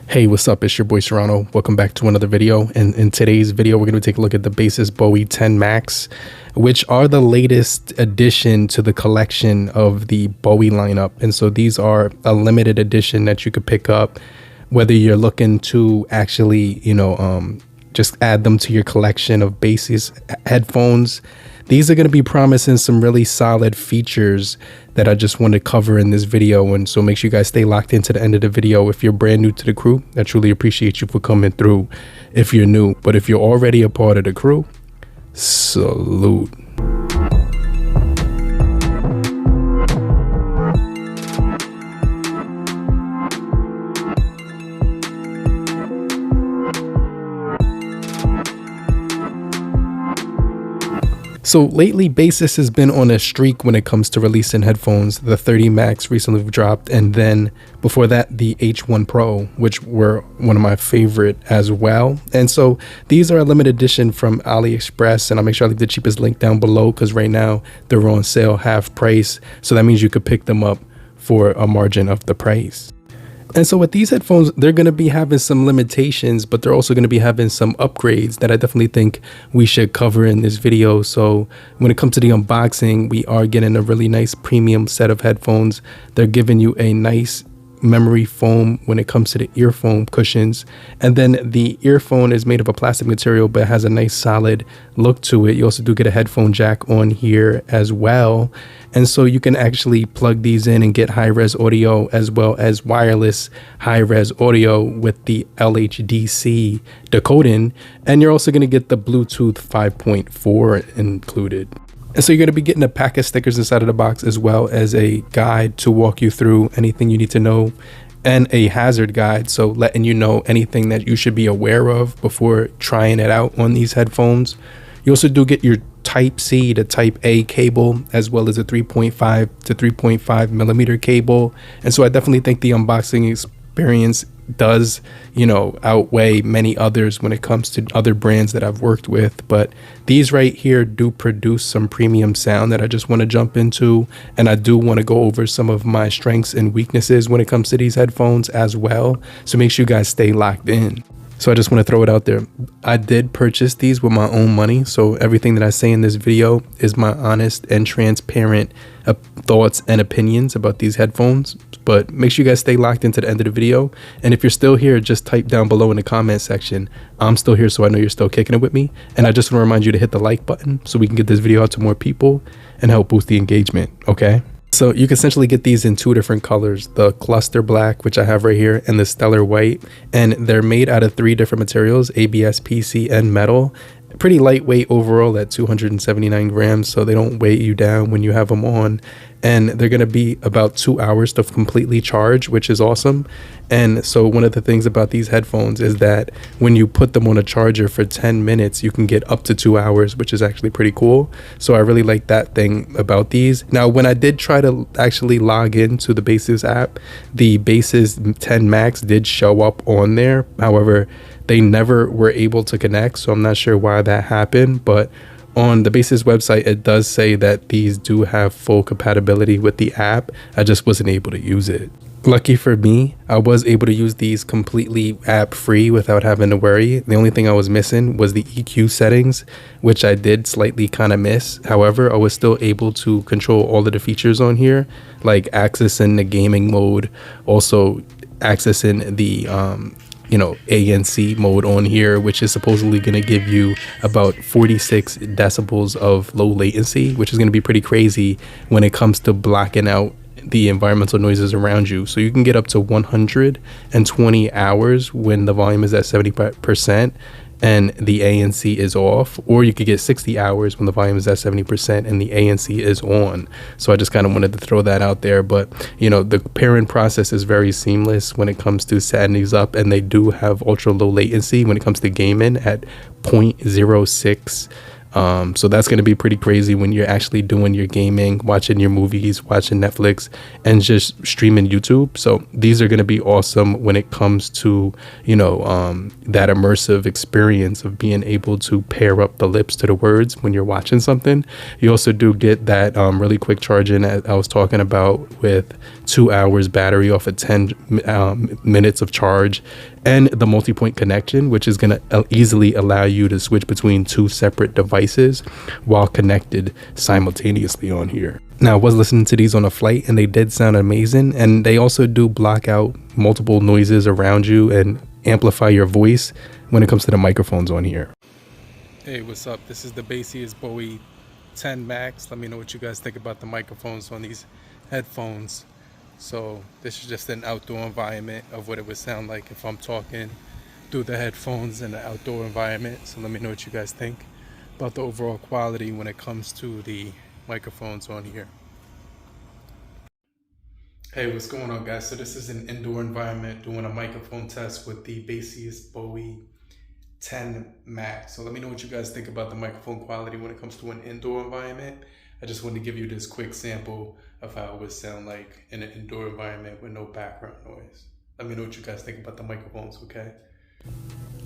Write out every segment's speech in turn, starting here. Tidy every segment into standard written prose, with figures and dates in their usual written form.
Hey, what's up? It's your boy Serrano. Welcome back to another video. And in today's video, we're going to take a look at the Baseus Bowie 10 Max, which are the latest addition to the collection of the Bowie lineup. And so these are a limited edition that you could pick up, whether you're looking to actually, just add them to your collection of Baseus headphones. These are going to be promising some really solid features that I just want to cover in this video. And so make sure you guys stay locked into the end of the video. If you're brand new to the crew, I truly appreciate you for coming through if you're new. But if you're already a part of the crew, salute. So lately, Baseus has been on a streak when it comes to releasing headphones. The 30 Max recently dropped, and then before that, the H1 Pro, which were one of my favorite as well. And so these are a limited edition from AliExpress, and I'll make sure I leave the cheapest link down below because right now they're on sale half price. So that means you could pick them up for a margin of the price. And so with these headphones, they're going to be having some limitations, but they're also going to be having some upgrades that I definitely think we should cover in this video. So when it comes to the unboxing, we are getting a really nice premium set of headphones. They're giving you a nice memory foam when it comes to the earphone cushions, and then the earphone is made of a plastic material but has a nice solid look to it. You also do get a headphone jack on here as well, and so you can actually plug these in and get high-res audio as well as wireless high-res audio with the LHDC decoding, and you're also going to get the Bluetooth 5.4 included. And so you're going to be getting a pack of stickers inside of the box, as well as a guide to walk you through anything you need to know, and a hazard guide, so letting you know anything that you should be aware of before trying it out on these headphones. You also do get your Type-C to Type-A cable, as well as a 3.5 to 3.5 millimeter cable. And so I definitely think the unboxing experience does outweigh many others when it comes to other brands that I've worked with. But these right here do produce some premium sound that I just want to jump into, and I do want to go over some of my strengths and weaknesses when it comes to these headphones as well. So make sure you guys stay locked in. So I just want to throw it out there. I did purchase these with my own money, so everything that I say in this video is my honest and transparent thoughts and opinions about these headphones. But make sure you guys stay locked into the end of the video. And if you're still here, just type down below in the comment section, I'm still here, so I know you're still kicking it with me. And I just want to remind you to hit the like button so we can get this video out to more people and help boost the engagement, okay? So you can essentially get these in two different colors, the cluster black, which I have right here, and the stellar white. And they're made out of 3 different materials, ABS, PC, and metal. Pretty lightweight overall at 279 grams, so they don't weigh you down when you have them on. And they're going to be about 2 hours to completely charge, which is awesome. And so one of the things about these headphones is that when you put them on a charger for 10 minutes, you can get up to 2 hours, which is actually pretty cool. So I really like that thing about these. Now, when I did try to actually log into the Baseus app, the Baseus 10 Max did show up on there. However, they never were able to connect, so I'm not sure why that happened. But on the Baseus website, it does say that these do have full compatibility with the app. I just wasn't able to use it. Lucky for me, I was able to use these completely app-free without having to worry. The only thing I was missing was the EQ settings, which I did slightly kind of miss. However, I was still able to control all of the features on here, like accessing the gaming mode, also accessing the ANC mode on here, which is supposedly going to give you about 46 decibels of low latency, which is going to be pretty crazy when it comes to blocking out the environmental noises around you. So you can get up to 120 hours when the volume is at 70% and the ANC is off, or you could get 60 hours when the volume is at 70% and the ANC is on. So I just kind of wanted to throw that out there. But the pairing process is very seamless when it comes to setting these up, and they do have ultra low latency when it comes to gaming at 0.06 So that's going to be pretty crazy when you're actually doing your gaming, watching your movies, watching Netflix, and just streaming YouTube. So these are going to be awesome when it comes to, that immersive experience of being able to pair up the lips to the words when you're watching something. You also do get that really quick charging that I was talking about, with 2 hours battery off of 10 minutes of charge, and the multi-point connection, which is going to easily allow you to switch between 2 separate devices while connected simultaneously on here. Now, I was listening to these on a flight and they did sound amazing, and they also do block out multiple noises around you and amplify your voice when it comes to the microphones on here. Hey, what's up? This is the Baseus Bowie 10 Max. Let me know what you guys think about the microphones on these headphones. So this is just an outdoor environment of what it would sound like if I'm talking through the headphones in an outdoor environment. So let me know what you guys think about the overall quality when it comes to the microphones on here. Hey, what's going on, guys? So this is an indoor environment doing a microphone test with the Baseus Bowie 10 Max. So let me know what you guys think about the microphone quality when it comes to an indoor environment. I just wanted to give you this quick sample of how it would sound like in an indoor environment with no background noise. Let me know what you guys think about the microphones, okay?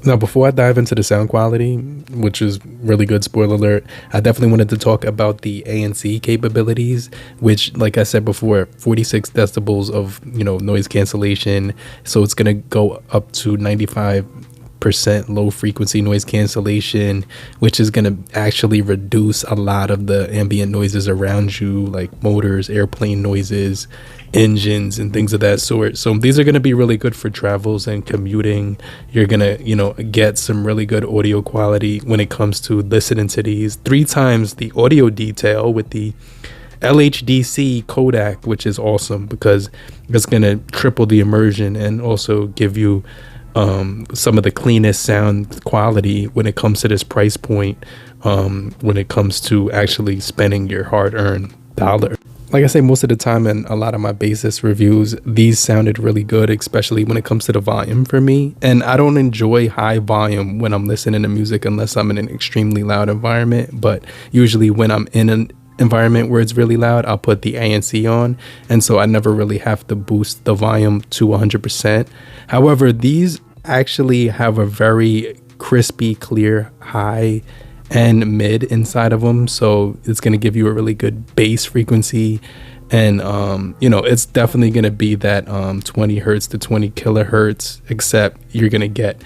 Now, before I dive into the sound quality, which is really good, spoiler alert, I definitely wanted to talk about the ANC capabilities, which, like I said before, 46 decibels of, noise cancellation. So it's going to go up to 95% low frequency noise cancellation, which is going to actually reduce a lot of the ambient noises around you, like motors, airplane noises, engines, and things of that sort. So these are going to be really good for travels and commuting. You're going to, get some really good audio quality when it comes to listening to these. 3 times the audio detail with the LHDC codec, which is awesome because it's going to triple the immersion and also give you some of the cleanest sound quality when it comes to this price point, when it comes to actually spending your hard-earned dollar. Like I say, most of the time in a lot of my Baseus reviews, these sounded really good, especially when it comes to the volume for me. And I don't enjoy high volume when I'm listening to music unless I'm in an extremely loud environment. But usually when I'm in an environment where it's really loud, I'll put the ANC on, and so I never really have to boost the volume to 100%. However, these actually have a very crispy, clear high and mid inside of them, so it's going to give you a really good bass frequency, and it's definitely going to be that 20 hertz to 20 kilohertz, except you're going to get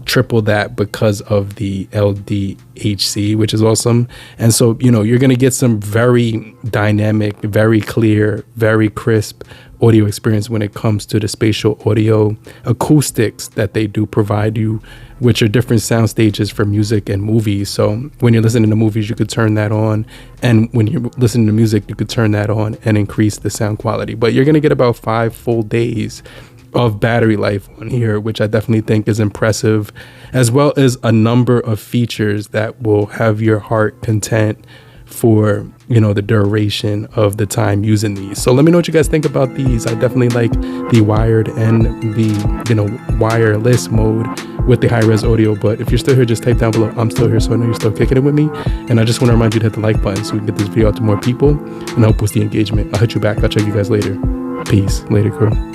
triple that because of the LHDC, which is awesome. And so you're going to get some very dynamic, very clear, very crisp audio experience when it comes to the spatial audio acoustics that they do provide you, which are different sound stages for music and movies. So when you're listening to movies, you could turn that on, and when you're listening to music, you could turn that on and increase the sound quality. But you're going to get about 5 full days of battery life on here, which I definitely think is impressive, as well as a number of features that will have your heart content for the duration of the time using these. So let me know what you guys think about these. I definitely like the wired and the wireless mode with the high-res audio. But if you're still here, just type down below I'm still here, so I know you're still kicking it with me. And I just want to remind you to hit the like button so we can get this video out to more people and help boost the engagement. I'll hit you back. I'll check you guys later. Peace. Later, crew.